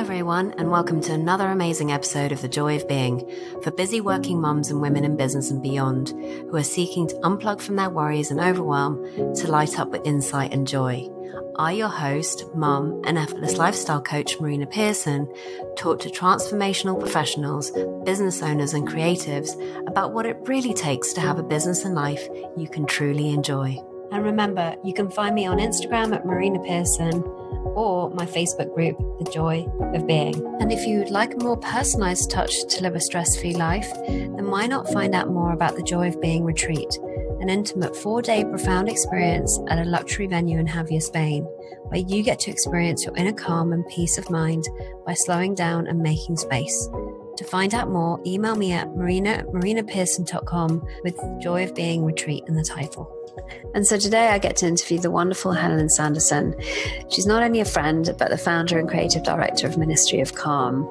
everyone, and welcome to another amazing episode of The Joy of Being for busy working mums and women in business and beyond who are seeking to unplug from their worries and overwhelm to light up with insight and joy. I, your host, mum, and effortless lifestyle coach Marina Pearson, talk to transformational professionals, business owners, and creatives about what it really takes to have a business and life you can truly enjoy. And remember, you can find me on Instagram at Marina Pearson or my Facebook group, The Joy of Being. And if you'd like a more personalized touch to live a stress-free life, then why not find out more about the Joy of Being retreat, an intimate 4-day profound experience at a luxury venue in Javier, Spain, where you get to experience your inner calm and peace of mind by slowing down and making space. To find out more, email me at marinapearson.com with Joy of Being Retreat in the title. And so today I get to interview the wonderful Helen Sanderson. She's not only a friend, but the founder and creative director of Ministry of Calm.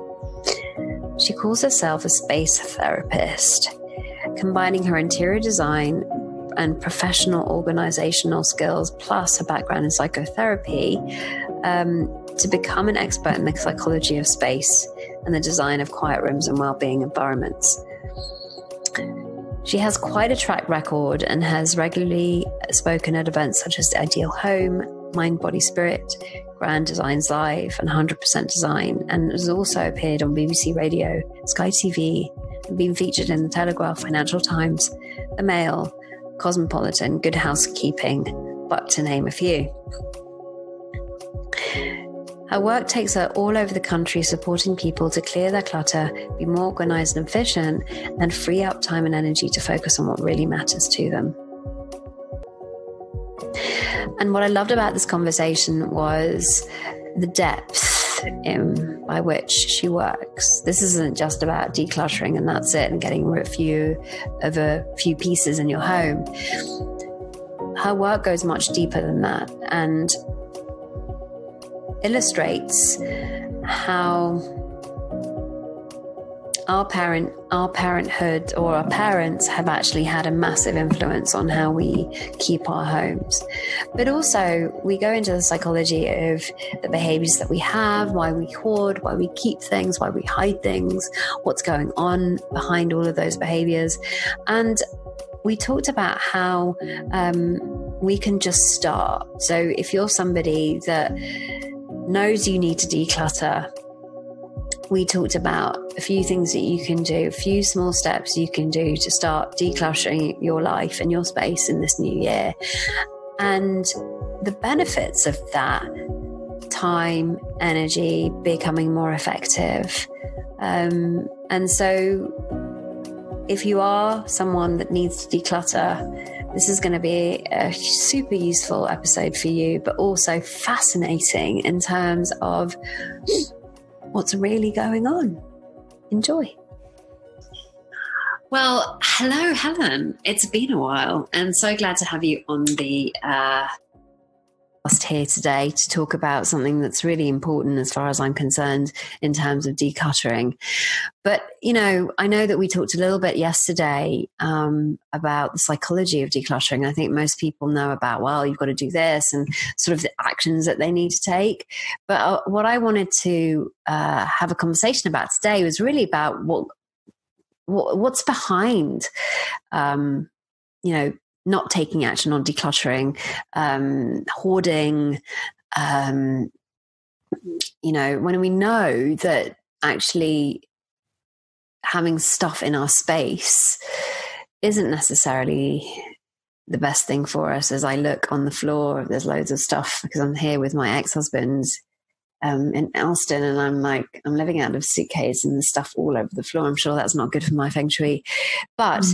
She calls herself a space therapist, combining her interior design and professional organizational skills, plus her background in psychotherapy, to become an expert in the psychology of space and the design of quiet rooms and well-being environments. She has quite a track record and has regularly spoken at events such as the Ideal Home, Mind, Body, Spirit, Grand Designs Live, and 100% Design, and has also appeared on BBC Radio, Sky TV, and been featured in the Telegraph, Financial Times, The Mail, Cosmopolitan, Good Housekeeping, but to name a few. Her work takes her all over the country, supporting people to clear their clutter, be more organized and efficient, and free up time and energy to focus on what really matters to them. And what I loved about this conversation was the depth by which she works. This isn't just about decluttering and that's it, and getting rid of a few pieces in your home. Her work goes much deeper than that and illustrates how our parenthood or our parents have actually had a massive influence on how we keep our homes. But also we go into the psychology of the behaviors that we have, why we hoard, why we keep things, why we hide things, what's going on behind all of those behaviors. And we talked about how we can just start. So if you're somebody that knows you need to declutter, we talked about a few things that you can do, a few small steps you can do to start decluttering your life and your space in this new year. And the benefits of that: time, energy, becoming more effective. And so if you are someone that needs to declutter, this is going to be a super useful episode for you, but also fascinating in terms of what's really going on. Enjoy. Well, hello, Helen. It's been a while, and so glad to have you on the here today to talk about something that's really important as far as I'm concerned in terms of decluttering. But, you know, I know that we talked a little bit yesterday about the psychology of decluttering. I think most people know about, well, you've got to do this and sort of the actions that they need to take. But what I wanted to have a conversation about today was really about what's behind, not taking action on decluttering, hoarding, when we know that actually having stuff in our space isn't necessarily the best thing for us. As I look on the floor, there's loads of stuff because I'm here with my ex-husband in Elston, and I'm living out of a suitcase and there's stuff all over the floor. I'm sure that's not good for my feng shui, but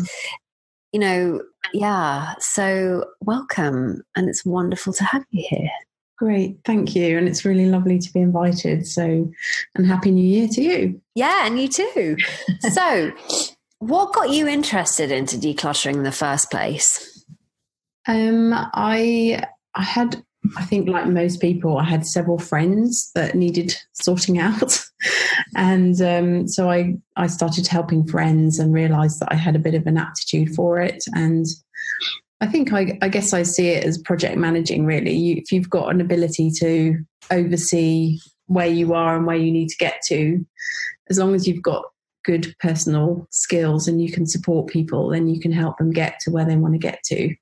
so welcome, and it's wonderful to have you here. Great, thank you, and it's really lovely to be invited. So, and Happy New Year to you. Yeah, and you too. So, what got you interested into decluttering in the first place? I think like most people, I had several friends that needed sorting out. And so I started helping friends and realised that I had a bit of an aptitude for it. And I think I guess I see it as project managing, really. If you've got an ability to oversee where you are and where you need to get to. As long as you've got good personal skills and you can support people, then you can help them get to where they want to get to.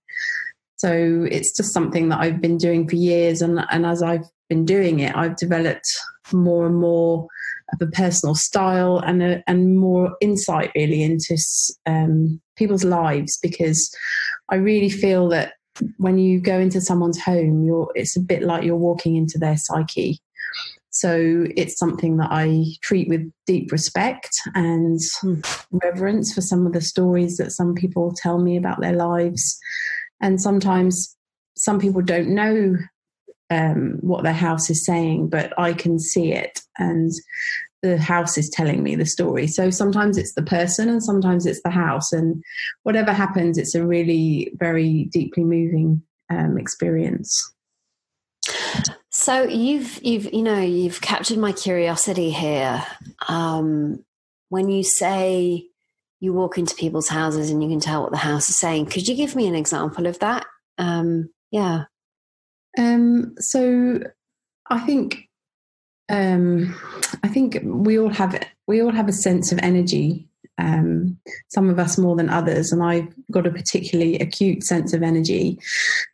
So it's just something that I've been doing for years. And as I've been doing it, I've developed more and more of a personal style and more insight really into people's lives, because I really feel that when you go into someone's home, it's a bit like you're walking into their psyche. So it's something that I treat with deep respect and reverence for some of the stories that some people tell me about their lives. And sometimes some people don't know what their house is saying, but I can see it, and the house is telling me the story. So sometimes it's the person and sometimes it's the house, and whatever happens, it's a really very deeply moving experience. So you've captured my curiosity here. When you say you walk into people's houses and you can tell what the house is saying, could you give me an example of that? Yeah. So I think we all have a sense of energy. Some of us more than others, and I've got a particularly acute sense of energy.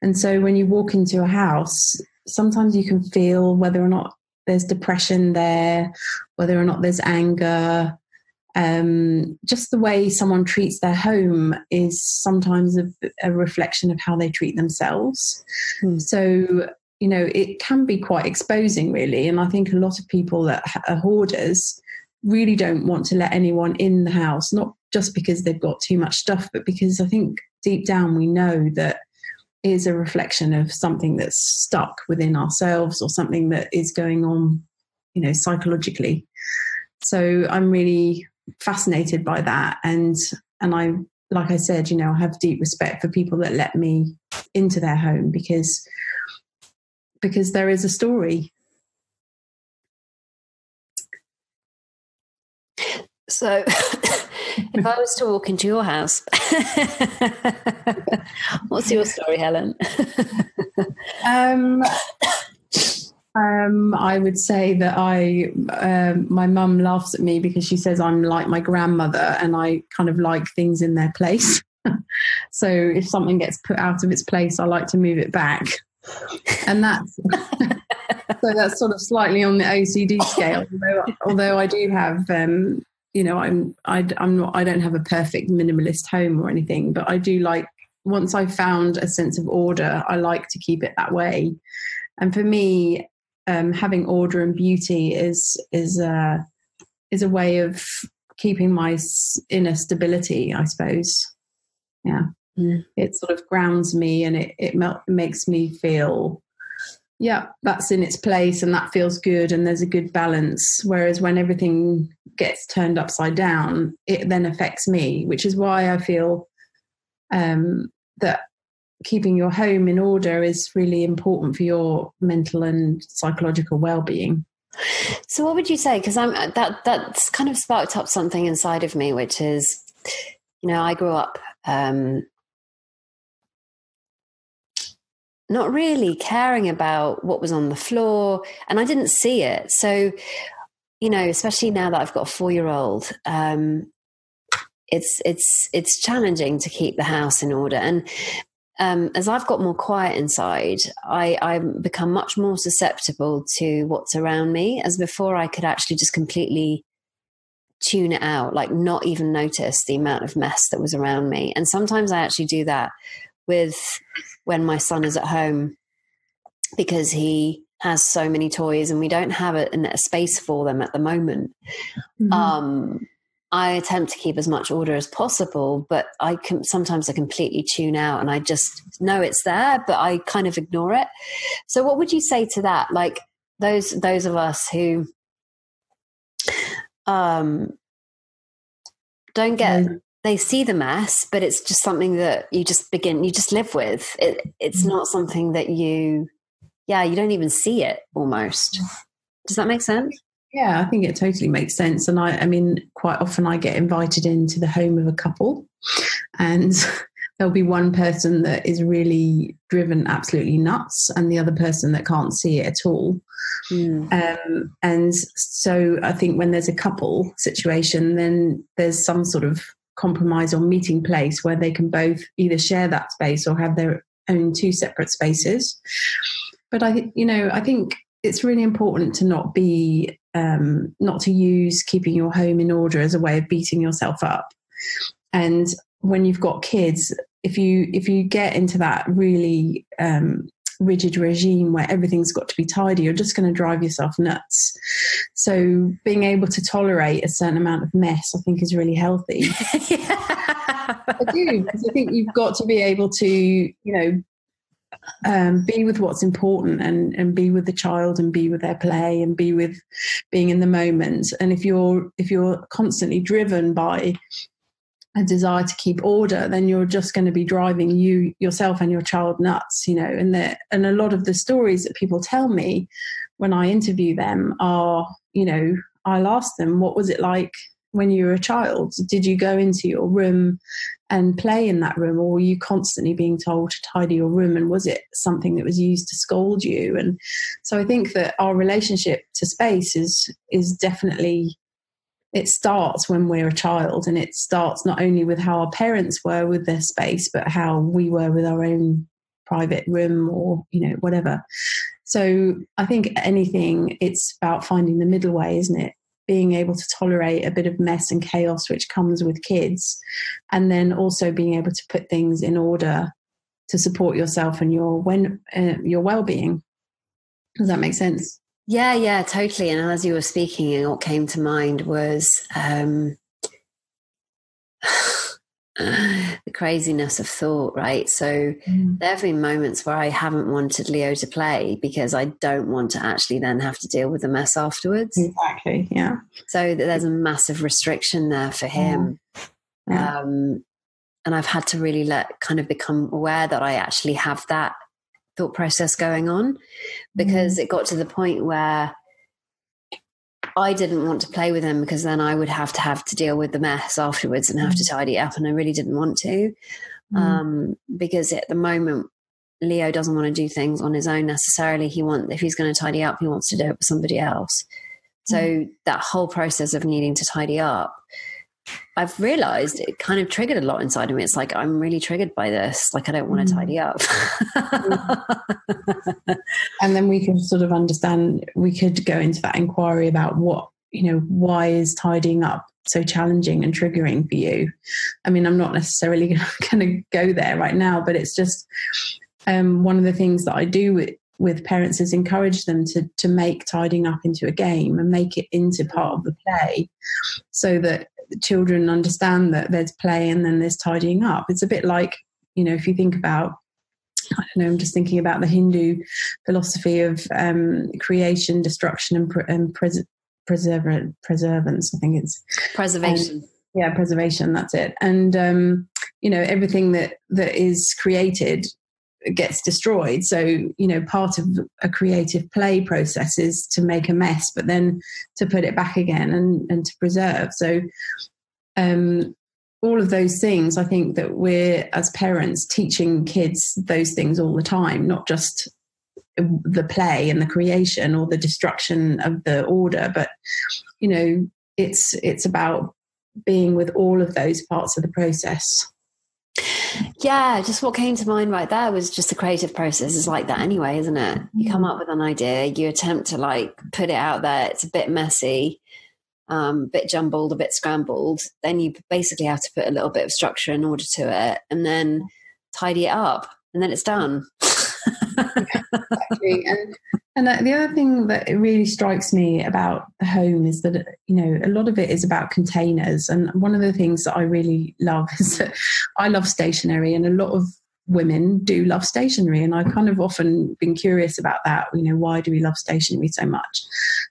And so when you walk into a house, sometimes you can feel whether or not there's depression there, whether or not there's anger. Just the way someone treats their home is sometimes a reflection of how they treat themselves. So, it can be quite exposing, really. And I think a lot of people that are hoarders really don't want to let anyone in the house, not just because they've got too much stuff, but because I think deep down we know that it is a reflection of something that's stuck within ourselves or something that is going on, psychologically. So I'm really fascinated by that. And I, like I said, I have deep respect for people that let me into their home because there is a story. So if I was to walk into your house, what's your story, Helen? I would say that my mum laughs at me because she says I'm like my grandmother, and I kind of like things in their place. So if something gets put out of its place, I like to move it back. And that's so that's sort of slightly on the OCD scale. Although I do have, I don't have a perfect minimalist home or anything, but I do like, once I've found a sense of order, I like to keep it that way. And for me, having order and beauty is a way of keeping my inner stability, I suppose. Yeah. It sort of grounds me, and it makes me feel, that's in its place and that feels good and there's a good balance. Whereas when everything gets turned upside down, it then affects me, which is why I feel that keeping your home in order is really important for your mental and psychological well-being. So what would you say? Because that's kind of sparked up something inside of me, which is, I grew up not really caring about what was on the floor, and I didn't see it. So, especially now that I've got a 4-year-old, it's challenging to keep the house in order. And as I've got more quiet inside, I become much more susceptible to what's around me. As before, I could actually just completely tune it out, like not even notice the amount of mess that was around me. And sometimes I actually do that when my son is at home, because he has so many toys and we don't have a space for them at the moment. I attempt to keep as much order as possible, but sometimes I completely tune out and I just know it's there, but I kind of ignore it. So what would you say to that? Like those of us who don't get, they see the mess, but it's just something that you just live with. It's not something that you don't even see it almost. Does that make sense? Yeah, I think it totally makes sense. And I mean, quite often I get invited into the home of a couple, and there'll be one person that is really driven absolutely nuts and the other person that can't see it at all. And so I think when there's a couple situation, then there's some sort of compromise or meeting place where they can both either share that space or have their own two separate spaces. But I think it's really important to not to use keeping your home in order as a way of beating yourself up. And when you've got kids, if you get into that really rigid regime where everything's got to be tidy, you're just going to drive yourself nuts. So being able to tolerate a certain amount of mess, I think, is really healthy. I do, because I think you've got to be able to, be with what's important and be with the child and be with their play and be with being in the moment. And if you're constantly driven by a desire to keep order, then you're just going to be driving yourself and your child nuts, and a lot of the stories that people tell me when I interview them are, I'll ask them, what was it like when you were a child? Did you go into your room and play in that room, or were you constantly being told to tidy your room? And was it something that was used to scold you? And so I think that our relationship to space is definitely, it starts when we're a child, and it starts not only with how our parents were with their space, but how we were with our own private room or, whatever. So I think anything, it's about finding the middle way, isn't it? Being able to tolerate a bit of mess and chaos, which comes with kids, and then also being able to put things in order to support yourself and your well-being. Does that make sense? Yeah, totally. And as you were speaking, what came to mind was the craziness of thought, right? So there have been moments where I haven't wanted Leo to play because I don't want to actually then have to deal with the mess afterwards. Exactly, yeah. So there's a massive restriction there for him. Yeah. And I've had to really become aware that I actually have that thought process going on, because it got to the point where I didn't want to play with him because then I would have to deal with the mess afterwards and have to tidy it up, and I really didn't want to because at the moment Leo doesn't want to do things on his own necessarily. If he's going to tidy up, he wants to do it with somebody else. So that whole process of needing to tidy up, I've realized it kind of triggered a lot inside of me. It's like, I'm really triggered by this. Like, I don't want to tidy up. And then we can sort of understand, we could go into that inquiry about why is tidying up so challenging and triggering for you? I mean, I'm not necessarily going to go there right now, but it's just one of the things that I do with parents is encourage them to make tidying up into a game and make it into part of the play, so that children understand that there's play and then there's tidying up. It's a bit like, if you think about, I don't know, I'm just thinking about the Hindu philosophy of creation, destruction, and preservance. I think it's preservation. Preservation. That's it. And everything that is created gets destroyed. So, part of a creative play process is to make a mess, but then to put it back again and to preserve. So all of those things, I think that we're, as parents, teaching kids those things all the time, not just the play and the creation or the destruction of the order, but, it's about being with all of those parts of the process. Yeah, just what came to mind right there was just the creative process is like that anyway, isn't it? You come up with an idea, you attempt to put it out there, it's a bit messy, a bit jumbled, a bit scrambled, then you basically have to put a little bit of structure in order to it, and then tidy it up, and then it's done. Exactly. And the other thing that really strikes me about the home is that, a lot of it is about containers. And one of the things that I really love is that I love stationery, and a lot of women do love stationery. And I've kind of often been curious about that. Why do we love stationery so much?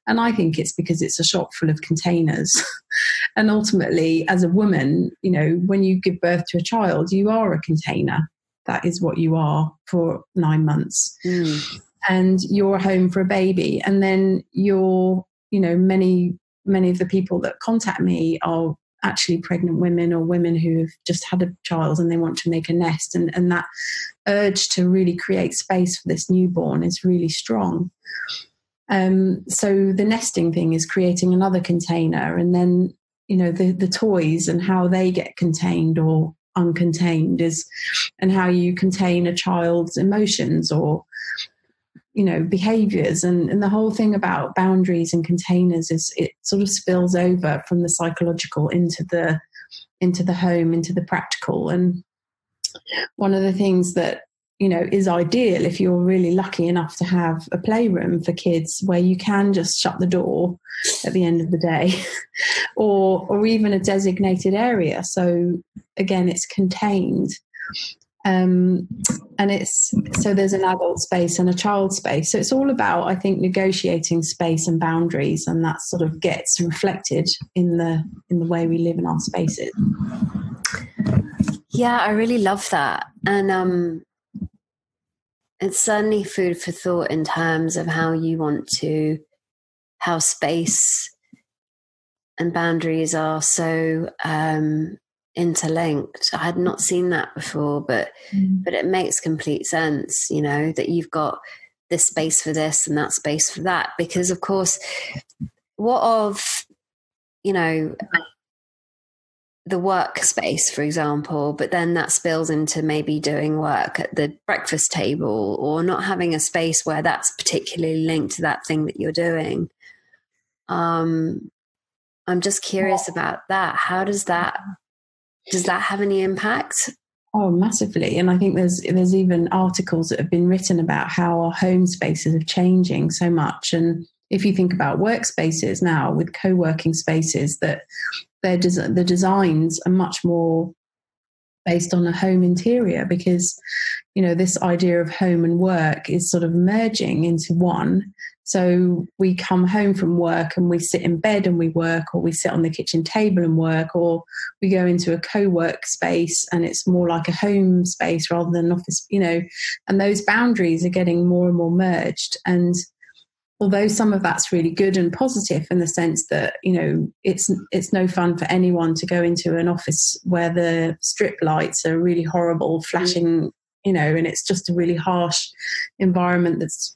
And I think it's because it's a shop full of containers. And ultimately, as a woman, when you give birth to a child, you are a container. That is what you are for 9 months. And you're home for a baby. And then many of the people that contact me are actually pregnant women or women who've just had a child and they want to make a nest, and that urge to really create space for this newborn is really strong. So the nesting thing is creating another container, and then, you know, the toys and how they get contained or uncontained and how you contain a child's emotions or, you know, behaviors, and the whole thing about boundaries and containers is it sort of spills over from the psychological into the home, into the practical. And one of the things that, you know, is ideal if you're really lucky enough to have a playroom for kids where you can just shut the door at the end of the day, or even a designated area. So again, it's contained. And so there's an adult space and a child space. So it's all about, I think, negotiating space and boundaries, and that sort of gets reflected in the way we live in our spaces. Yeah, I really love that. And it's certainly food for thought in terms of how space and boundaries are so interlinked. I had not seen that before, but it makes complete sense, you know, that you've got this space for this and that space for that, because of course, what of, you know, the workspace, for example, but then that spills into maybe doing work at the breakfast table, or not having a space where that's particularly linked to that thing that you're doing. I'm just curious about that. How does that have any impact? Oh, massively. And I think there's even articles that have been written about how our home spaces are changing so much. And if you think about workspaces now with co-working spaces, that the designs are much more based on a home interior, because, you know, this idea of home and work is sort of merging into one. So we come home from work and we sit in bed and we work, or we sit on the kitchen table and work, or we go into a co-work space and it's more like a home space rather than an office, you know, and those boundaries are getting more and more merged. And although some of that's really good and positive in the sense that, you know, it's no fun for anyone to go into an office where the strip lights are really horrible, flashing, you know, and it's just a really harsh environment that's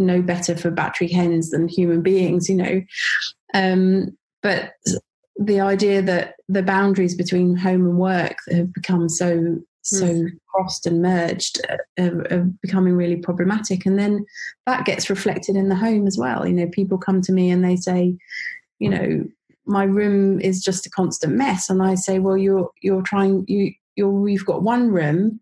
no better for battery hens than human beings, you know. But the idea that the boundaries between home and work have become so crossed and merged are becoming really problematic. And then that gets reflected in the home as well. You know, people come to me and they say, you know, my room is just a constant mess. And I say, well, you've got one room.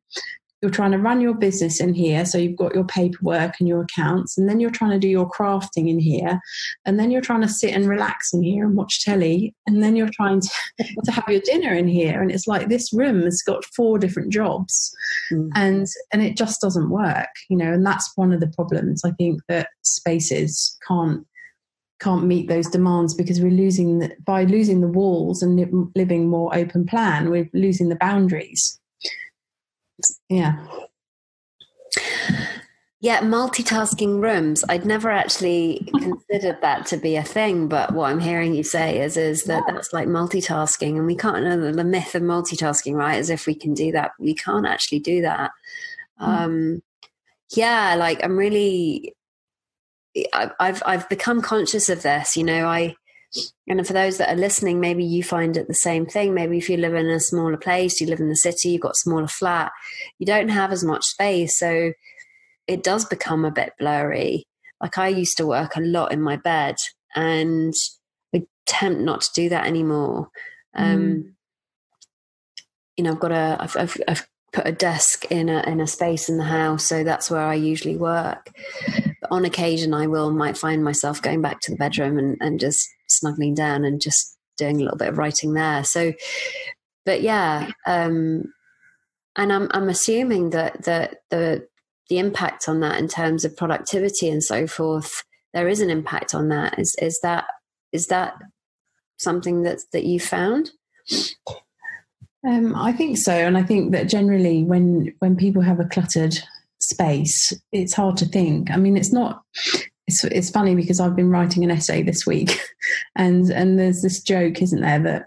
You're trying to run your business in here, so you've got your paperwork and your accounts, and then you're trying to do your crafting in here, and then you're trying to sit and relax in here and watch telly, and then you're trying to have your dinner in here. And it's like this room has got 4 different jobs, and it just doesn't work, you know. And that's one of the problems. I think that spaces can't meet those demands because we're by losing the walls and living more open plan, we're losing the boundaries. Yeah, multitasking rooms. I'd never actually considered that to be a thing, but what I'm hearing you say is that that's like multitasking, and we can't know the myth of multitasking, right? As if we can do that. We can't actually do that. Like I'm really, I've become conscious of this, you know. And for those that are listening, maybe you find it the same thing. Maybe if you live in a smaller place, you live in the city, you've got a smaller flat, you don't have as much space. So it does become a bit blurry. Like I used to work a lot in my bed, and I attempt not to do that anymore. You know, I've put a desk in a space in the house, so that's where I usually work. But on occasion, might find myself going back to the bedroom and just snuggling down and just doing a little bit of writing there. So, but yeah, and I'm assuming that the impact on that in terms of productivity and so forth, there is an impact on that. Is that something that you found? I think so. And I think that generally when people have a cluttered space, it's hard to think. I mean, it's funny because I've been writing an essay this week and there's this joke, isn't there, that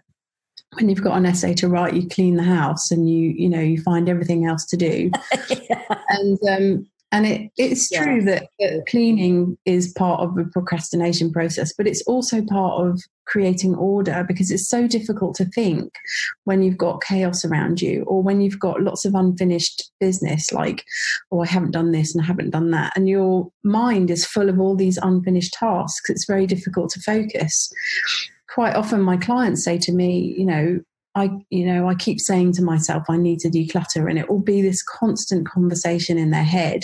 when you've got an essay to write, you clean the house and you find everything else to do. Yeah. And it's true that cleaning is part of the procrastination process, but it's also part of creating order, because it's so difficult to think when you've got chaos around you, or when you've got lots of unfinished business, like, oh, I haven't done this and I haven't done that. And your mind is full of all these unfinished tasks. It's very difficult to focus. Quite often my clients say to me, I keep saying to myself, I need to declutter, and it will be this constant conversation in their head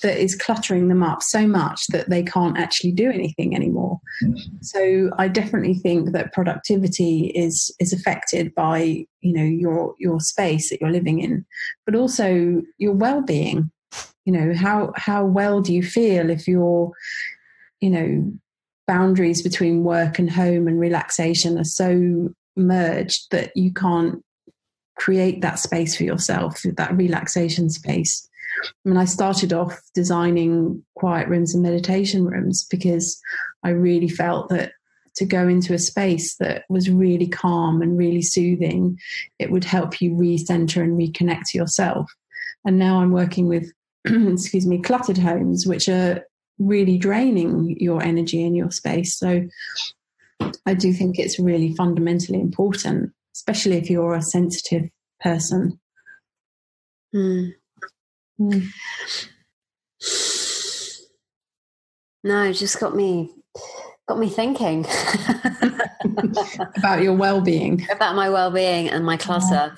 that is cluttering them up so much that they can't actually do anything anymore. So I definitely think that productivity is affected by, your space that you're living in, but also your well-being. How well do you feel if your, boundaries between work and home and relaxation are so merged that you can't create that space for yourself, that relaxation space. I started off designing quiet rooms and meditation rooms because I really felt that to go into a space that was really calm and really soothing, it would help you recenter and reconnect to yourself. And now I'm working with, cluttered homes, which are really draining your energy and your space. So I do think it's really fundamentally important, especially if you're a sensitive person. No, it just got me thinking about your well-being, about my well-being and my clutter.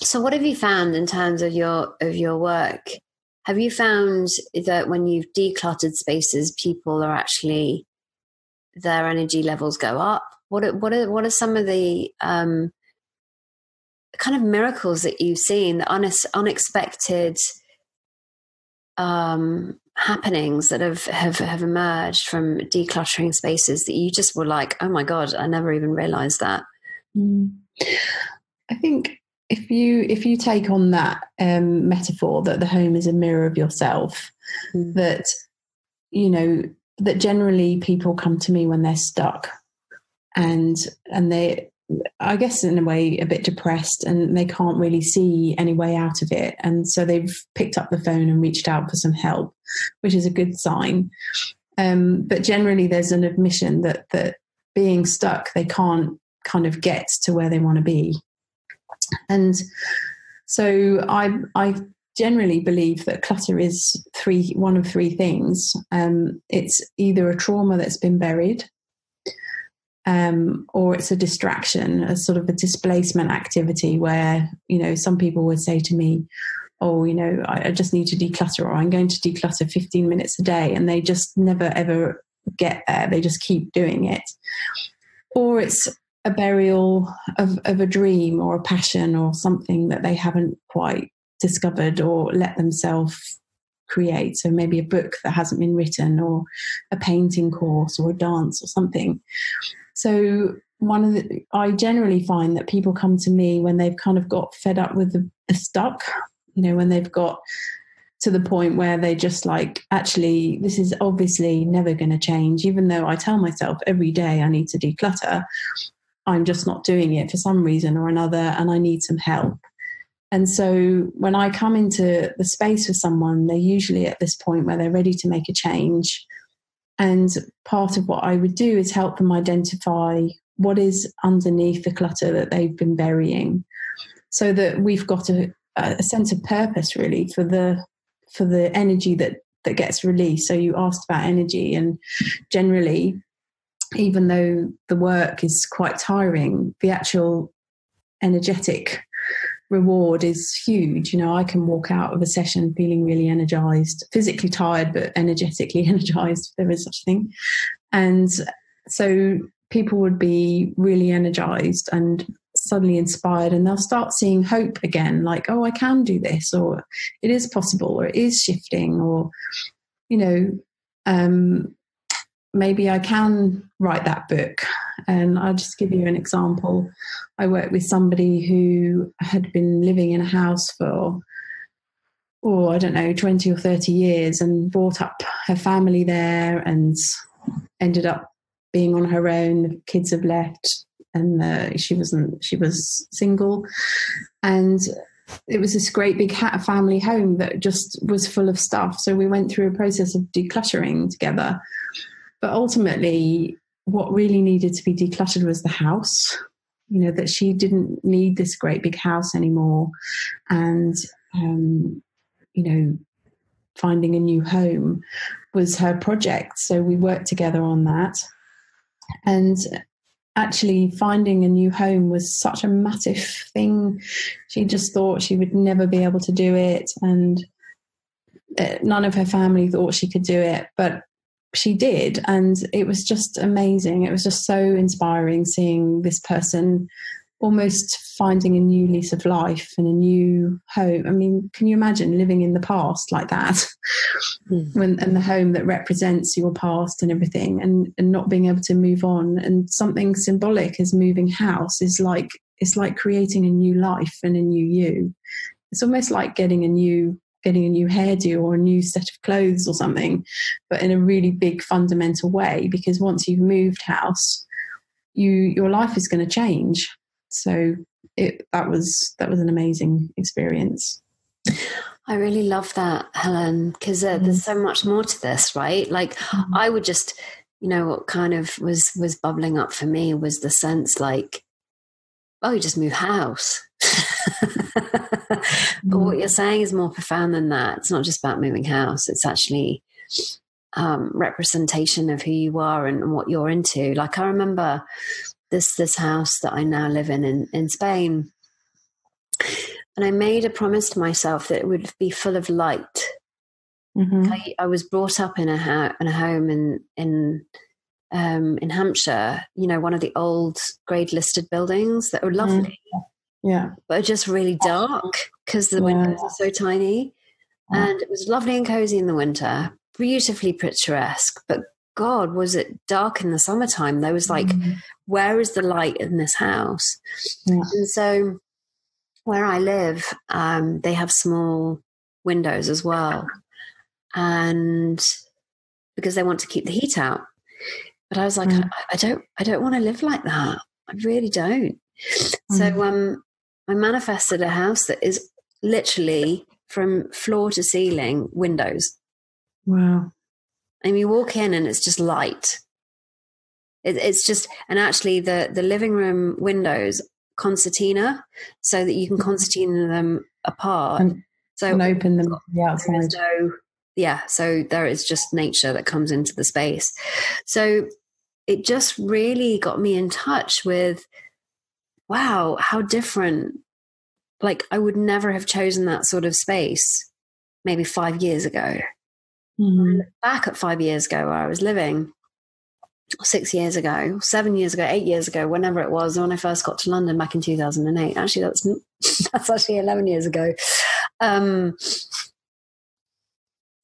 So what have you found in terms of your work? Have you found that when you've decluttered spaces, people are actually, their energy levels go up? What are some of the kind of miracles that you've seen, the unexpected happenings that have emerged from decluttering spaces that you just were like, oh my God, I never even realized that? I think if you take on that metaphor that the home is a mirror of yourself, that generally people come to me when they're stuck and they, I guess in a way, a bit depressed, and they can't really see any way out of it. And so they've picked up the phone and reached out for some help, which is a good sign. But generally there's an admission that being stuck, they can't kind of get to where they want to be. And so I generally believe that clutter is one of three things. It's either a trauma that's been buried, or it's a distraction, a sort of a displacement activity where, some people would say to me, oh, I just need to declutter, or I'm going to declutter 15 minutes a day, and they just never, ever get there. They just keep doing it. Or it's a burial of a dream or a passion or something that they haven't quite discovered or let themselves create. So maybe a book that hasn't been written, or a painting course, or a dance or something. So I generally find that people come to me when they've kind of got fed up with the stuck, when they've got to the point where they just like, actually, this is obviously never going to change. Even though I tell myself every day I need to declutter, I'm just not doing it for some reason or another, and I need some help. And so when I come into the space with someone, they're usually at this point where they're ready to make a change. And part of what I would do is help them identify what is underneath the clutter that they've been burying, so that we've got a sense of purpose really for the energy that gets released. So you asked about energy, and generally, even though the work is quite tiring, the actual energetic reward is huge. I can walk out of a session feeling really energized, physically tired, but energetically energized, if there is such a thing. And so people would be really energized and suddenly inspired, and they'll start seeing hope again, like, oh, I can do this, or it is possible, or it is shifting, or, maybe I can write that book. And I'll just give you an example. I worked with somebody who had been living in a house for, 20 or 30 years, and brought up her family there and ended up being on her own. The kids have left, she was single, and it was this great big family home that just was full of stuff. So we went through a process of decluttering together. But ultimately, what really needed to be decluttered was the house. That she didn't need this great big house anymore. And, finding a new home was her project. So we worked together on that. And actually finding a new home was such a massive thing. She just thought she would never be able to do it. And none of her family thought she could do it, but she did. And it was just amazing. It was just so inspiring seeing this person almost finding a new lease of life and a new home. I mean, can you imagine living in the past like that? And the home that represents your past and everything, and not being able to move on. And something symbolic as moving house is like, it's like creating a new life and a new you. It's almost like getting a new hairdo or a new set of clothes or something, but in a really big fundamental way, because once you've moved house, your life is going to change. So that was an amazing experience. I really love that, Helen, because there's so much more to this, right? Like I would just, what kind of was bubbling up for me was the sense like, oh, you just move house. But what you're saying is more profound than that. It's not just about moving house. It's actually representation of who you are and what you're into. Like I remember this house that I now live in Spain, and I made a promise to myself that it would be full of light. Mm-hmm. I was brought up in a home in Hampshire, one of the old grade listed buildings that were lovely. Yeah. But just really dark because the windows are so tiny. And it was lovely and cozy in the winter, beautifully picturesque. But God, was it dark in the summertime? There was like, where is the light in this house? Yeah. And so where I live, they have small windows as well. And because they want to keep the heat out. But I was like, I don't want to live like that. I really don't. So I manifested a house that is literally from floor to ceiling windows. Wow. And you walk in and it's just light. It's just, and actually the living room windows, concertina, so that you can concertina them apart. And open them to the outside. So there is just nature that comes into the space. So it just really got me in touch with, wow, how different. Like I would never have chosen that sort of space maybe 5 years ago. Mm-hmm. Back at 5 years ago where I was living, 6 years ago, 7 years ago, 8 years ago, whenever it was, when I first got to London back in 2008. Actually, that's actually 11 years ago.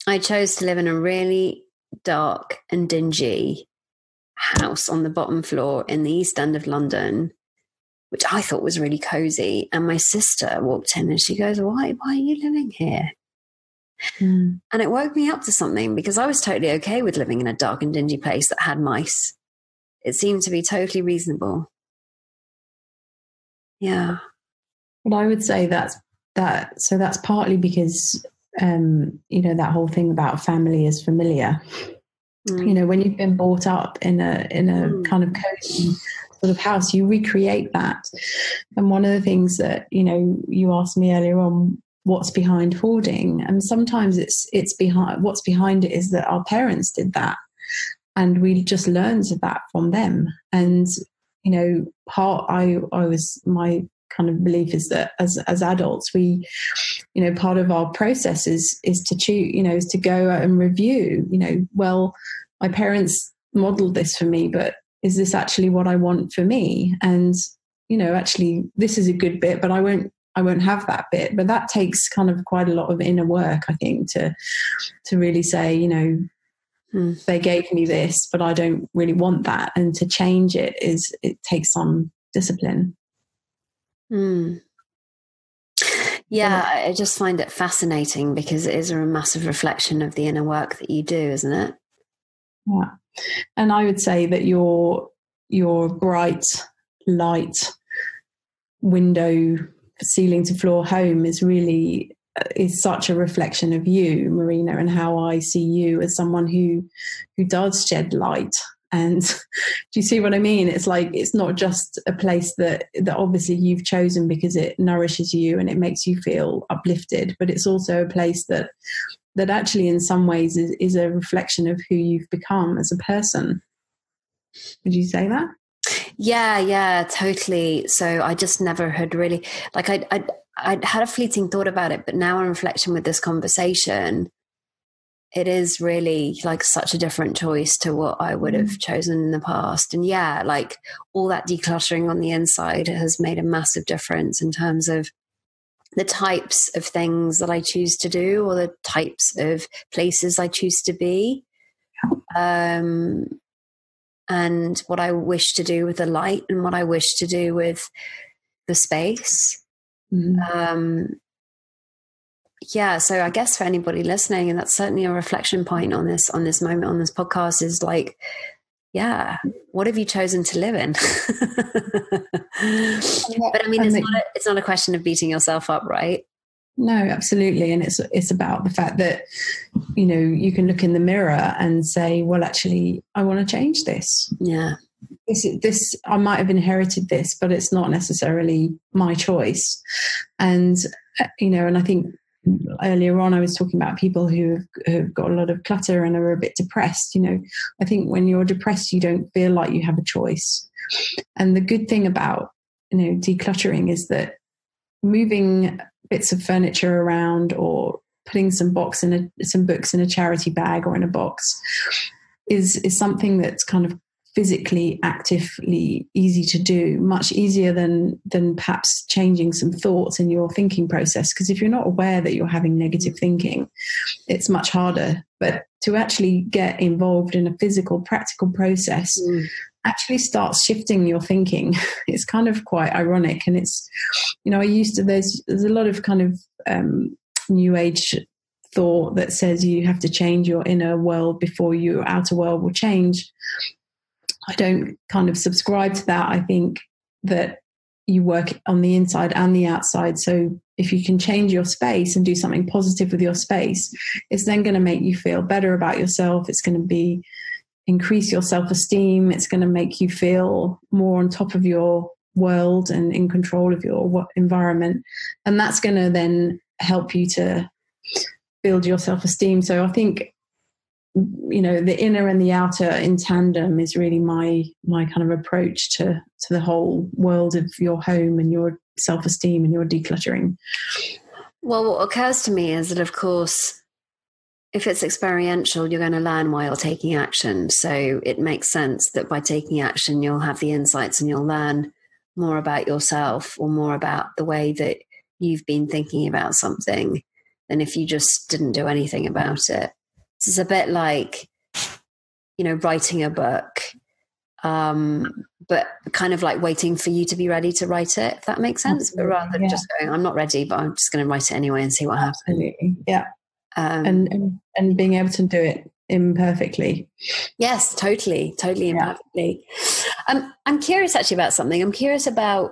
I chose to live in a really dark and dingy house on the bottom floor in the East End of London, which I thought was really cozy. And my sister walked in and she goes, why are you living here? And it woke me up to something, because I was totally okay with living in a dark and dingy place that had mice. It seemed to be totally reasonable. Yeah. Well, I would say that's partly because, that whole thing about family is familiar. When you've been brought up in a kind of cozy sort of house, you recreate that. And one of the things that, you asked me earlier on, what's behind hoarding, and sometimes it's behind, what's behind it is that our parents did that and we just learned that from them. And my kind of belief is that as adults, we, part of our process is to choose, is to go and review, well, my parents modeled this for me, but is this actually what I want for me? And, actually this is a good bit, but I won't have that bit. But that takes kind of quite a lot of inner work, I think, to really say, they gave me this, but I don't really want that. And to change it takes some discipline. Yeah, I just find it fascinating because it is a massive reflection of the inner work that you do, isn't it? Yeah. And I would say that your bright light window, ceiling to floor home is such a reflection of you, Marina, and how I see you as someone who does shed light. And do you see what I mean? It's like, it's not just a place that obviously you've chosen because it nourishes you and it makes you feel uplifted, but it's also a place that actually in some ways is a reflection of who you've become as a person. Would you say that? Yeah, totally. So I just never had really, like, I'd had a fleeting thought about it, but now on reflection with this conversation, it is really like such a different choice to what I would have chosen in the past. And yeah, like all that decluttering on the inside has made a massive difference in terms of the types of things that I choose to do or the types of places I choose to be. And what I wish to do with the light and what I wish to do with the space. Yeah, so I guess for anybody listening, and that's certainly a reflection point on this moment on this podcast, is like, yeah, what have you chosen to live in? But I mean, it's not a question of beating yourself up, right? No, absolutely. And it's about the fact that, you know, you can look in the mirror and say, well, actually, I want to change this. Yeah. This I might have inherited this, but it's not necessarily my choice. And, you know, and I think earlier on I was talking about people who have got a lot of clutter and are a bit depressed. You know, I think when you're depressed, you don't feel like you have a choice. And the good thing about, you know, decluttering is that moving bits of furniture around or putting some books in a charity bag or in a box is something that's kind of physically, actively easy to do, much easier than perhaps changing some thoughts in your thinking process. Because if you're not aware that you're having negative thinking, it's much harder. But to actually get involved in a physical, practical process actually starts shifting your thinking. It's kind of quite ironic. And it's, you know, there's a lot of kind of new age thought that says you have to change your inner world before your outer world will change. I don't kind of subscribe to that. I think that you work on the inside and the outside. So if you can change your space and do something positive with your space, it's then going to make you feel better about yourself. It's going to increase your self-esteem. It's going to make you feel more on top of your world and in control of your environment. And that's going to then help you to build your self-esteem. So I think, you know, the inner and the outer in tandem is really my kind of approach to the whole world of your home and your self-esteem and your decluttering. Well, what occurs to me is that, of course, if it's experiential, you're going to learn while you're taking action. So it makes sense that by taking action, you'll have the insights and you'll learn more about yourself or more about the way that you've been thinking about something than if you just didn't do anything about it. It's a bit like, you know, writing a book, but kind of like waiting for you to be ready to write it, if that makes sense. Absolutely, but rather than just going, I'm not ready, but I'm just going to write it anyway and see what happens. Absolutely, yeah. And being able to do it imperfectly. Yes, totally imperfectly. I'm curious actually about something. I'm curious about,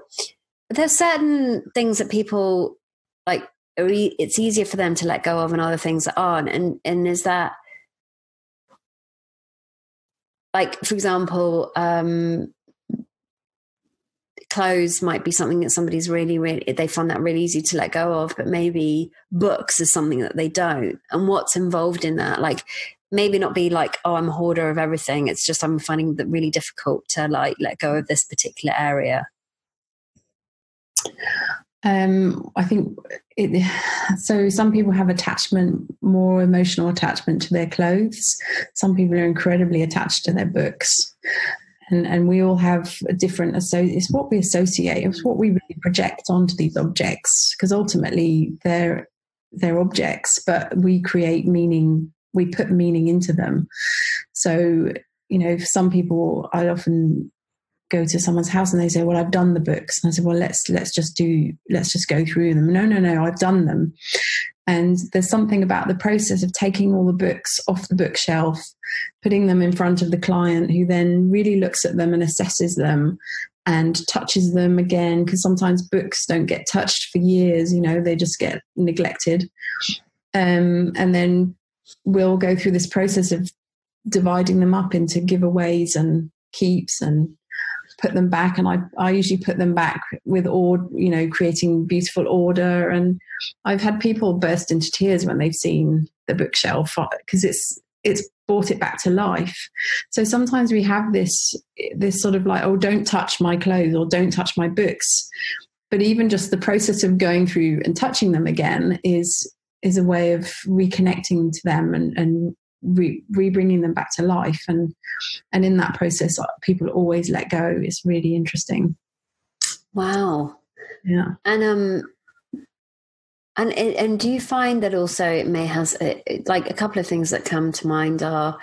there's certain things that people like, it's easier for them to let go of and other things that aren't. And is that, like, for example, clothes might be something that somebody's really, they find that really easy to let go of, but maybe books is something that they don't. And what's involved in that? Like, maybe not be like, oh, I'm a hoarder of everything. It's just I'm finding that really difficult to like let go of this particular area. I think so some people have more emotional attachment to their clothes. Some people are incredibly attached to their books. And we all have a different, it's what we associate, it's what we really project onto these objects, because ultimately they're objects, but we create meaning, we put meaning into them. So, you know, for some people, I often go to someone's house and they say, well, I've done the books. And I said, well, let's just go through them. No, I've done them. And there's something about the process of taking all the books off the bookshelf, putting them in front of the client who then really looks at them and assesses them and touches them again, because sometimes books don't get touched for years, they just get neglected. And then we'll go through this process of dividing them up into giveaways and keeps and put them back. And I usually put them back with creating beautiful order. And I've had people burst into tears when they've seen the bookshelf, because it's brought it back to life. So sometimes we have this sort of like, oh, don't touch my clothes or don't touch my books. But even just the process of going through and touching them again is a way of reconnecting to them and re-bringing them back to life. And in that process, people always let go. It's really interesting. Wow. Yeah. And do you find that also it may has like a couple of things that come to mind are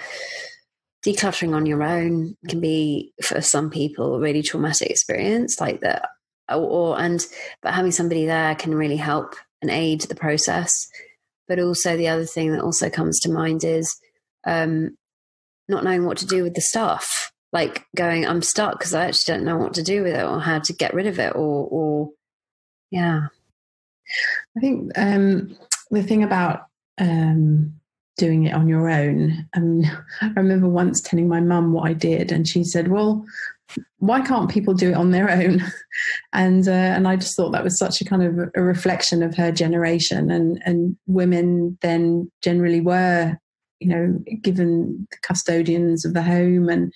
decluttering on your own can be for some people a really traumatic experience like that, but having somebody there can really help and aid the process. But also the other thing that also comes to mind is not knowing what to do with the stuff, like going, I'm stuck because I actually don't know what to do with it or how to get rid of it or yeah. I think the thing about doing it on your own, I remember once telling my mum what I did, and she said, well, why can't people do it on their own? And I just thought that was such a kind of a reflection of her generation, and women then generally were, given the custodians of the home, and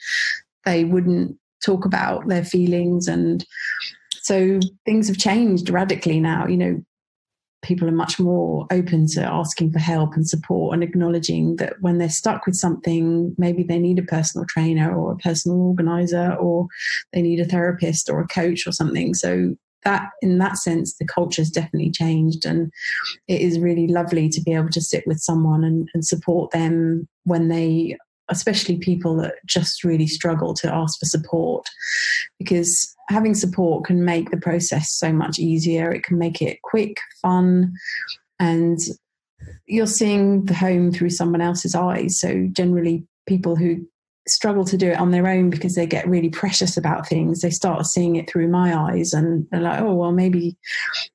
they wouldn't talk about their feelings. And so things have changed radically now. People are much more open to asking for help and support and acknowledging that when they're stuck with something, maybe they need a personal trainer or a personal organizer, or they need a therapist or a coach or something. So that, in that sense, the culture has definitely changed, and it is really lovely to be able to sit with someone and support them when they, especially people that just really struggle to ask for support, because having support can make the process so much easier. It can make it quick, fun, and you're seeing the home through someone else's eyes. So generally people who struggle to do it on their own because they get really precious about things, they start seeing it through my eyes, and they're like, oh, well, maybe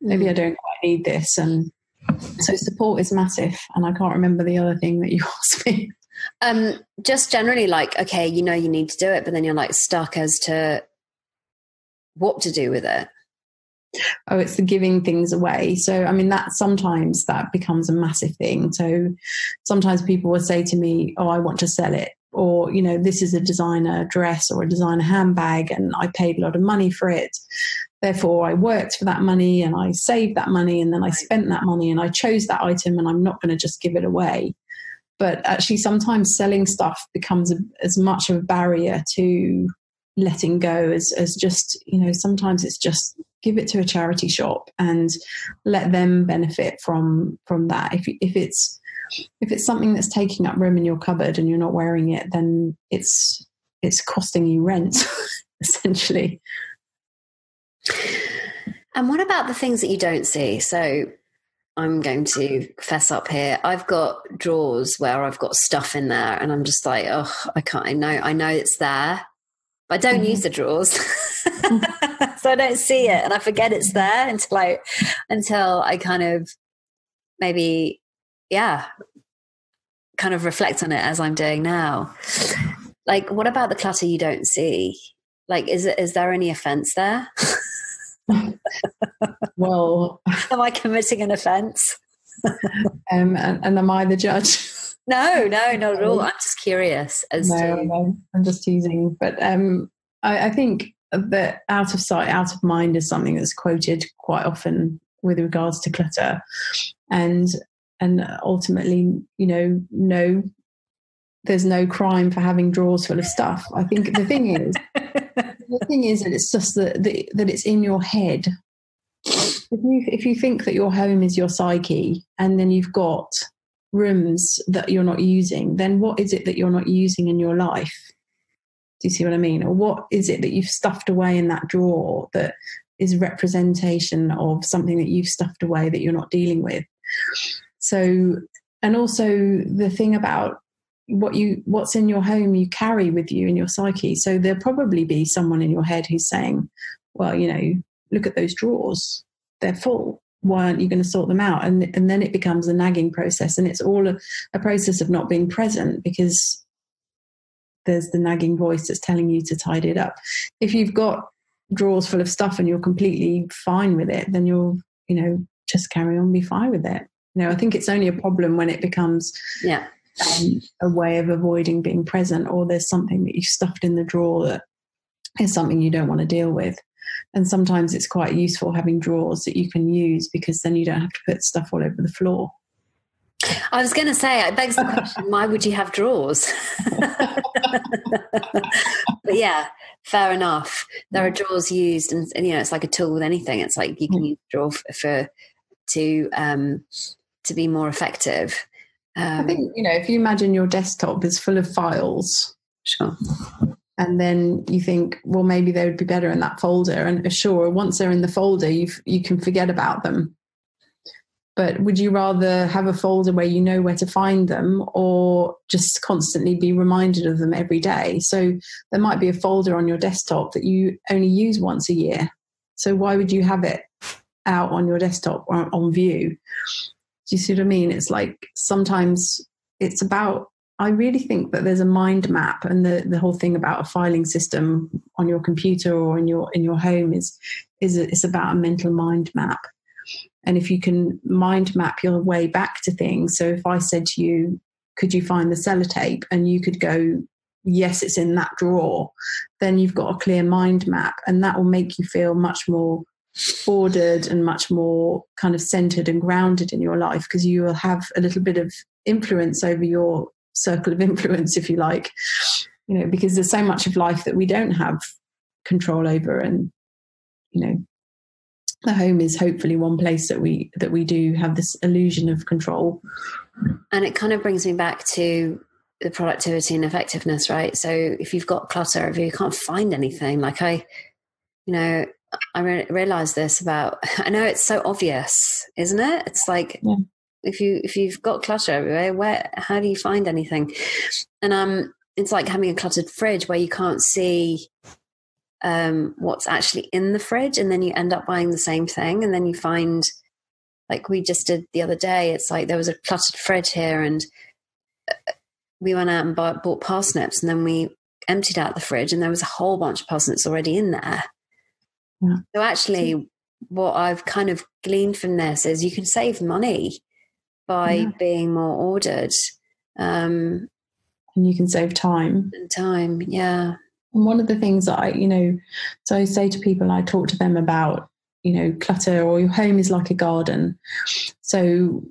I don't quite need this. And so support is massive. And I can't remember the other thing that you asked me. Just generally, like, okay, you need to do it, but then you're like stuck as to what to do with it. Oh, it's the giving things away. So, sometimes that becomes a massive thing. So sometimes people will say to me, oh, I want to sell it. Or, this is a designer dress or a designer handbag, and I paid a lot of money for it. Therefore, I worked for that money and I saved that money, and then I spent that money and I chose that item, and I'm not going to just give it away. But actually, sometimes selling stuff becomes as much of a barrier to letting go as just, sometimes it's just give it to a charity shop and let them benefit from that. If it's something that's taking up room in your cupboard and you're not wearing it, then it's costing you rent, essentially. And what about the things that you don't see? So I'm going to fess up here. I've got drawers where I've got stuff in there, and I'm just like, oh, I know it's there, but I don't use the drawers. So I don't see it, and I forget it's there until I kind of maybe, kind of reflect on it as I'm doing now. Like, what about the clutter you don't see? Like, is there any offense there? Well, am I committing an offense? And am I the judge? No, not at all. I'm just curious No, I'm just teasing. But I think that out of sight, out of mind is something that's quoted quite often with regards to clutter, and ultimately, no, there's no crime for having drawers full of stuff. I think the thing is that it's just that it's in your head. If you think that your home is your psyche, and then you've got rooms that you're not using, then what is it that you're not using in your life? Do you see what I mean? Or what is it that you've stuffed away in that drawer that is representation of something that you've stuffed away that you're not dealing with? So, and also the thing about what's in your home you carry with you in your psyche. So there'll probably be someone in your head who's saying, well, look at those drawers, they're full, why aren't you going to sort them out? And then it becomes a nagging process, and it's all a process of not being present, because there's the nagging voice that's telling you to tidy it up. If you've got drawers full of stuff and you're completely fine with it, then you'll just carry on, be fine with it. I think it's only a problem when it becomes a way of avoiding being present, or there's something that you've stuffed in the drawer that is something you don't want to deal with. And sometimes it's quite useful having drawers that you can use, because then you don't have to put stuff all over the floor. I was going to say, it begs the question, why would you have drawers? But yeah, fair enough. There are drawers used, and it's like a tool with anything. It's like you can use a drawer to be more effective. I think, if you imagine your desktop is full of files. Sure. And then you think, well, maybe they would be better in that folder. And sure, once they're in the folder, you can forget about them. But would you rather have a folder where you know where to find them, or just constantly be reminded of them every day? So there might be a folder on your desktop that you only use once a year. So why would you have it out on your desktop or on view? Do you see what I mean? It's like sometimes it's about, I really think that there's a mind map, and the whole thing about a filing system on your computer or in your home is it's about a mental mind map. And if you can mind map your way back to things, so if I said to you, could you find the sellotape, and you could go, yes, it's in that drawer, then you've got a clear mind map, and that will make you feel much more ordered and much more kind of centered and grounded in your life, because you will have a little bit of influence over your circle of influence, if you like, because there's so much of life that we don't have control over. And the home is hopefully one place that we do have this illusion of control. And it kind of brings me back to the productivity and effectiveness, right? So if you've got clutter, if you can't find anything, like I realized this about, I know it's so obvious, isn't it? It's like, if you've got clutter everywhere, how do you find anything? And it's like having a cluttered fridge where you can't see what's actually in the fridge, and then you end up buying the same thing, and then you find, like we just did the other day, it's like there was a cluttered fridge here, and we went out and bought parsnips, and then we emptied out the fridge, and there was a whole bunch of parsnips already in there. Yeah. So actually what I've kind of gleaned from this is you can save money by being more ordered. And you can save time. Yeah. And one of the things that so I say to people, I talk to them about, clutter, or your home is like a garden. So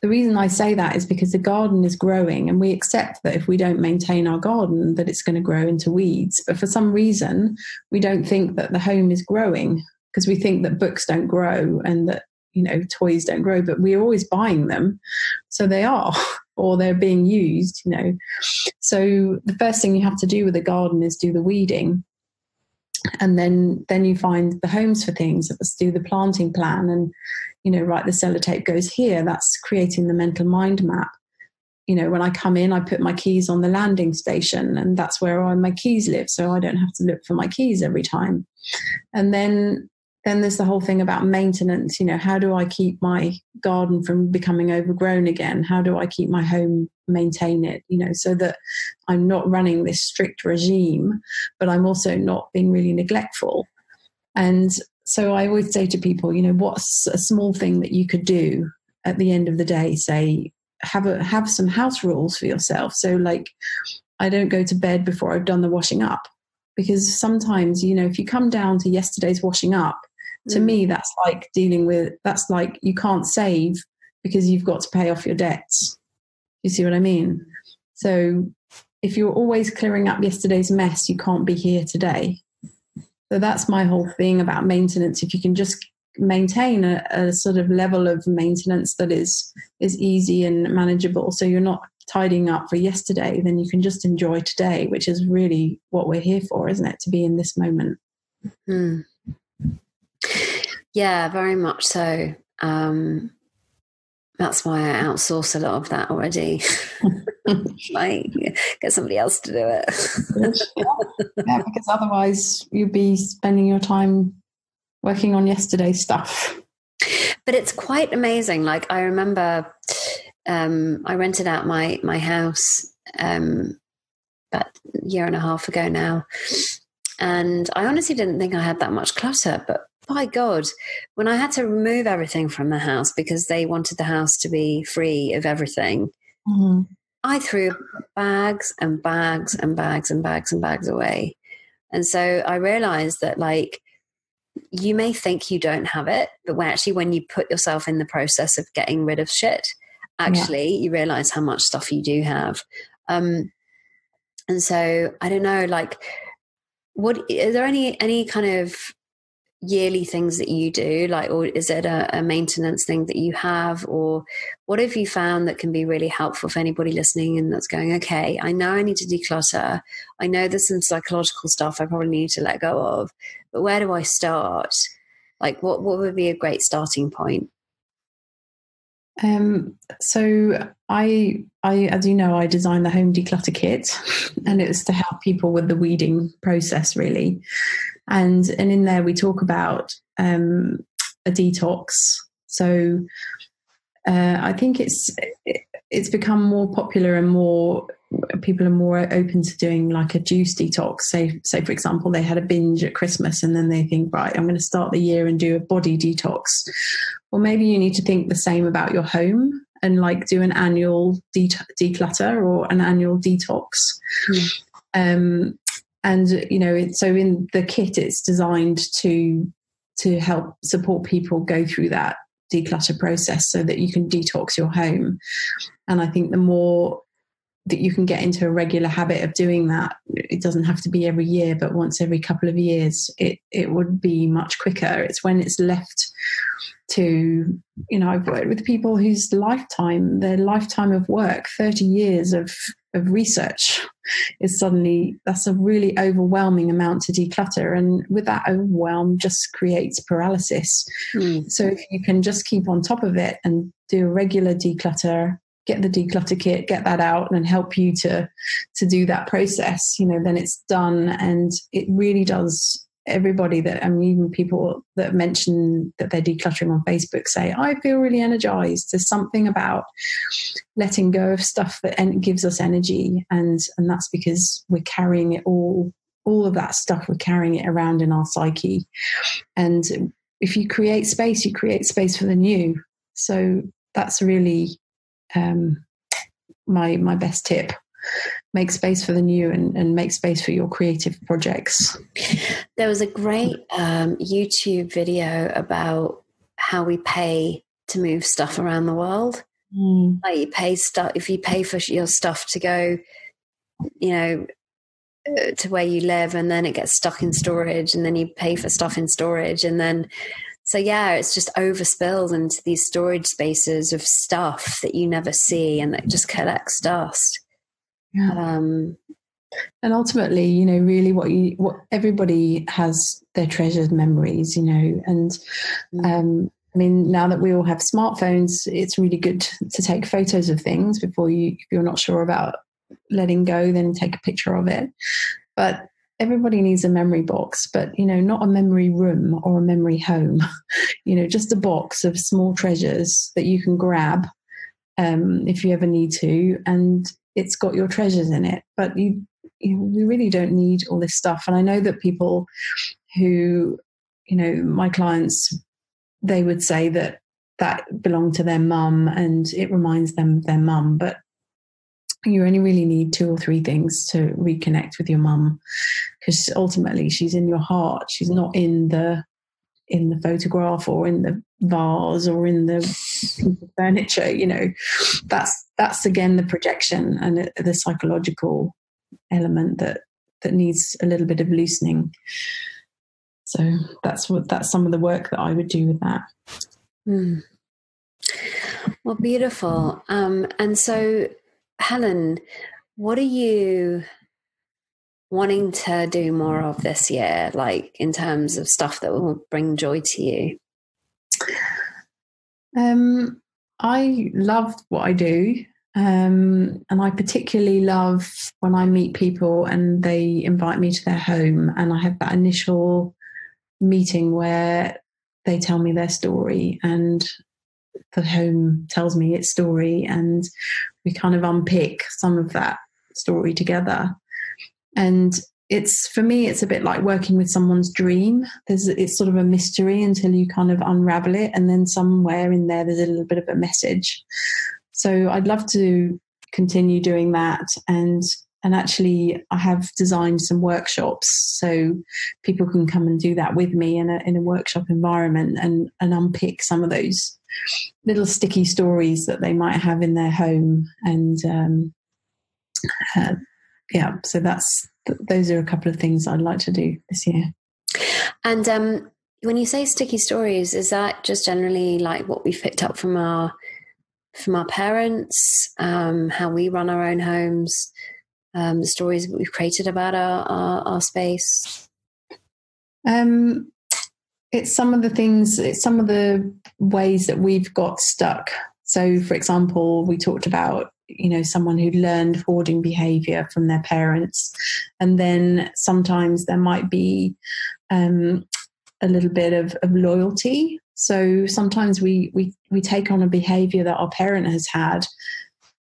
the reason I say that is because the garden is growing, and we accept that if we don't maintain our garden, that it's going to grow into weeds. But for some reason, we don't think that the home is growing, because we think that books don't grow and that, toys don't grow, but we're always buying them. So they are, or they're being used, So the first thing you have to do with a garden is do the weeding. And then you find the homes for things. Let's do the planting plan, and, right, the sellotape goes here. That's creating the mental mind map. When I come in, I put my keys on the landing station, and that's where my keys live. So I don't have to look for my keys every time. And then there's the whole thing about maintenance. How do I keep my garden from becoming overgrown again? How do I keep my home, maintain it, so that I'm not running this strict regime, but I'm also not being really neglectful. And so I always say to people, what's a small thing that you could do at the end of the day? Say, have some house rules for yourself. So like, I don't go to bed before I've done the washing up, because sometimes, if you come down to yesterday's washing up, to me, that's like you can't save because you've got to pay off your debts. You see what I mean? So if you're always clearing up yesterday's mess, you can't be here today. So that's my whole thing about maintenance. If you can just maintain a sort of level of maintenance that is easy and manageable, so you're not tidying up for yesterday, then you can just enjoy today, which is really what we're here for, isn't it? To be in this moment. Yeah, very much so. That's why I outsource a lot of that already. Like, get somebody else to do it. Yeah, because otherwise you'd be spending your time working on yesterday's stuff. But it's quite amazing. Like, I remember I rented out my house about a year and a half ago now. And I honestly didn't think I had that much clutter. But by God, when I had to remove everything from the house because they wanted the house to be free of everything, I threw bags and bags and bags and bags and bags away. And so I realized that, like, you may think you don't have it, but when you put yourself in the process of getting rid of shit, actually you realize how much stuff you do have. And so I don't know, like, what are there any kind of yearly things that you do, like, or is it a maintenance thing that you have, or what have you found that can be really helpful for anybody listening and that's going, okay, I know I need to declutter, I know there's some psychological stuff I probably need to let go of, but where do I start? Like, what would be a great starting point? So I, as you know, I designed the home declutter kit, and it was to help people with the weeding process, really. And in there we talk about a detox. So I think it's become more popular, and more people are more open to doing like a juice detox. Say for example, they had a binge at Christmas, and then they think, right, I'm going to start the year and do a body detox. Or maybe you need to think the same about your home and like do an annual declutter or an annual detox. And you know, so in the kit, it's designed to help support people go through that declutter process so that you can detox your home. And I think the more that you can get into a regular habit of doing that, it doesn't have to be every year, but once every couple of years, it would be much quicker. It's when it's left to, you know, I've worked with people whose their lifetime of work, 30 years of research, is suddenly, that's a really overwhelming amount to declutter. And with that overwhelm just creates paralysis. So if you can just keep on top of it and do a regular declutter, get the declutter kit, get that out and help you to do that process, you know, then it's done. And it really does. Everybody that, I mean, even people that mention that they're decluttering on Facebook say, I feel really energized. There's something about letting go of stuff that gives us energy. And that's because we're carrying it all of that stuff, we're carrying it around in our psyche. And if you create space, you create space for the new. So that's really my best tip. Make space for the new and make space for your creative projects. There was a great YouTube video about how we pay to move stuff around the world. Like, you pay stuff, if you pay for your stuff to go, you know, to where you live, and then it gets stuck in storage, and then you pay for stuff in storage, and then so yeah, it's just overspilled into these storage spaces of stuff that you never see, and that just collects dust. And ultimately, you know, really what everybody has their treasured memories, you know, and I mean, now that we all have smartphones, it's really good to take photos of things before if you're not sure about letting go, then take a picture of it. But everybody needs a memory box, but, you know, not a memory room or a memory home, you know, just a box of small treasures that you can grab if you ever need to, and it's got your treasures in it. But we really don't need all this stuff. And I know that people who, you know, my clients, they would say that belonged to their mum and it reminds them of their mum, but you only really need 2 or 3 things to reconnect with your mum, because ultimately she's in your heart. She's not in the photograph or in the vase or in the furniture. You know, that's again the projection and the psychological element that needs a little bit of loosening. So that's some of the work that I would do with that. Well, beautiful. And so, Helen, what are you wanting to do more of this year, like in terms of stuff that will bring joy to you? I love what I do. And I particularly love when I meet people and they invite me to their home, and I have that initial meeting where they tell me their story and the home tells me its story, and we kind of unpick some of that story together. And for me, it's a bit like working with someone's dream. It's sort of a mystery until you kind of unravel it, and then somewhere in there's a little bit of a message. So I'd love to continue doing that. And actually, I have designed some workshops so people can come and do that with me in a workshop environment and unpick some of those little sticky stories that they might have in their home. And so those are a couple of things I'd like to do this year. And when you say sticky stories, is that just generally like what we've picked up from our parents, how we run our own homes, the stories that we've created about our space? It's some of the things, it's some of the ways that we've got stuck. So, for example, we talked about, someone who learned hoarding behavior from their parents. And then sometimes there might be a little bit of loyalty. So sometimes we take on a behavior that our parent has had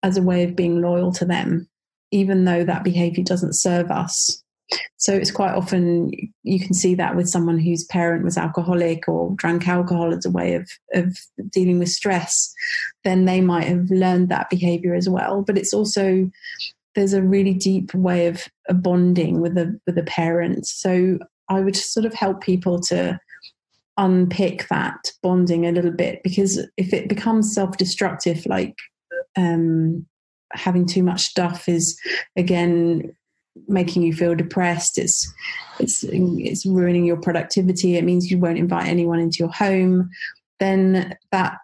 as a way of being loyal to them, even though that behavior doesn't serve us. So it's quite often you can see that with someone whose parent was alcoholic or drank alcohol as a way of dealing with stress, then they might have learned that behavior as well. But it's also, there's a really deep way of bonding with a parent. So I would sort of help people to unpick that bonding a little bit, because if it becomes self-destructive, like having too much stuff is, again, making you feel depressed, it's ruining your productivity, it means you won't invite anyone into your home, then that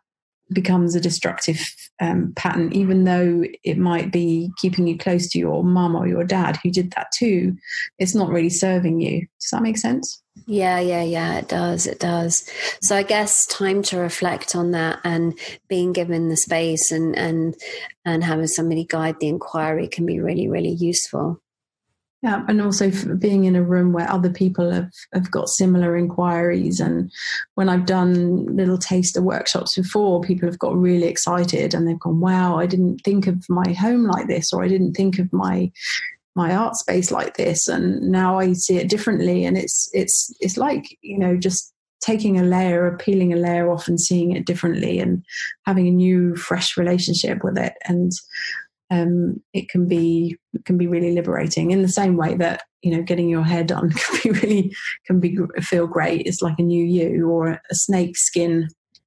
becomes a destructive pattern, even though it might be keeping you close to your mum or your dad who did that too. It's not really serving you. Does that make sense? Yeah, it does. So I guess time to reflect on that and being given the space and having somebody guide the inquiry can be really, really useful. Yeah, and also being in a room where other people have got similar inquiries. And when I've done little taster workshops before, people have got really excited and they've gone, wow, I didn't think of my home like this, or I didn't think of my art space like this, and now I see it differently. And it's like, just taking a layer or peeling a layer off and seeing it differently and having a new, fresh relationship with it. And it can be really liberating, in the same way that getting your hair done can feel great. It's like a new you, or a snake skin,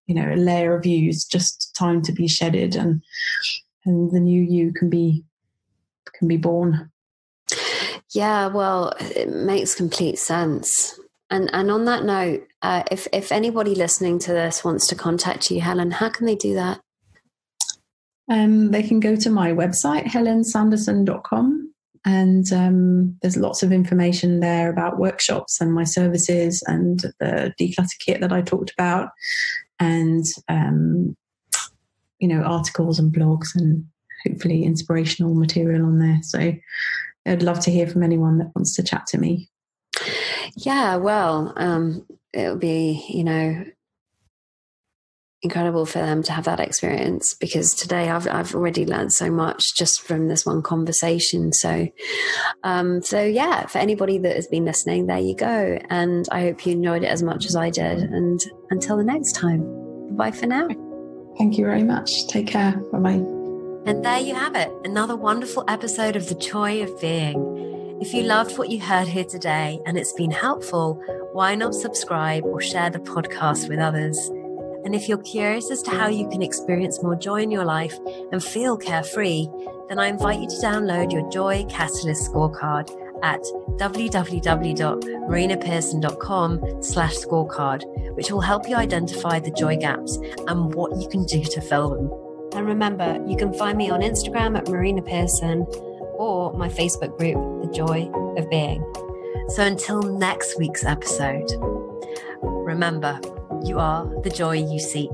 a layer of you is just time to be shedded, and the new you can be born. Yeah, well, it makes complete sense. And on that note, if anybody listening to this wants to contact you, Helen, how can they do that? They can go to my website, helensanderson.com, and there's lots of information there about workshops and my services and the declutter kit that I talked about, and articles and blogs and hopefully inspirational material on there. So I'd love to hear from anyone that wants to chat to me. Yeah, well, it'll be, incredible for them to have that experience, because today I've already learned so much just from this one conversation. So yeah, for anybody that has been listening, there you go. And I hope you enjoyed it as much as I did. And until the next time, bye for now. Thank you very much. Take care. Bye-bye. And there you have it, another wonderful episode of The Joy of Being. If you loved what you heard here today and it's been helpful, why not subscribe or share the podcast with others? And if you're curious as to how you can experience more joy in your life and feel carefree, then I invite you to download your Joy Catalyst scorecard at www.marinapearson.com/scorecard, which will help you identify the joy gaps and what you can do to fill them. And remember, you can find me on Instagram at Marina Pearson or my Facebook group, The Joy of Being. So until next week's episode, remember, you are the joy you seek.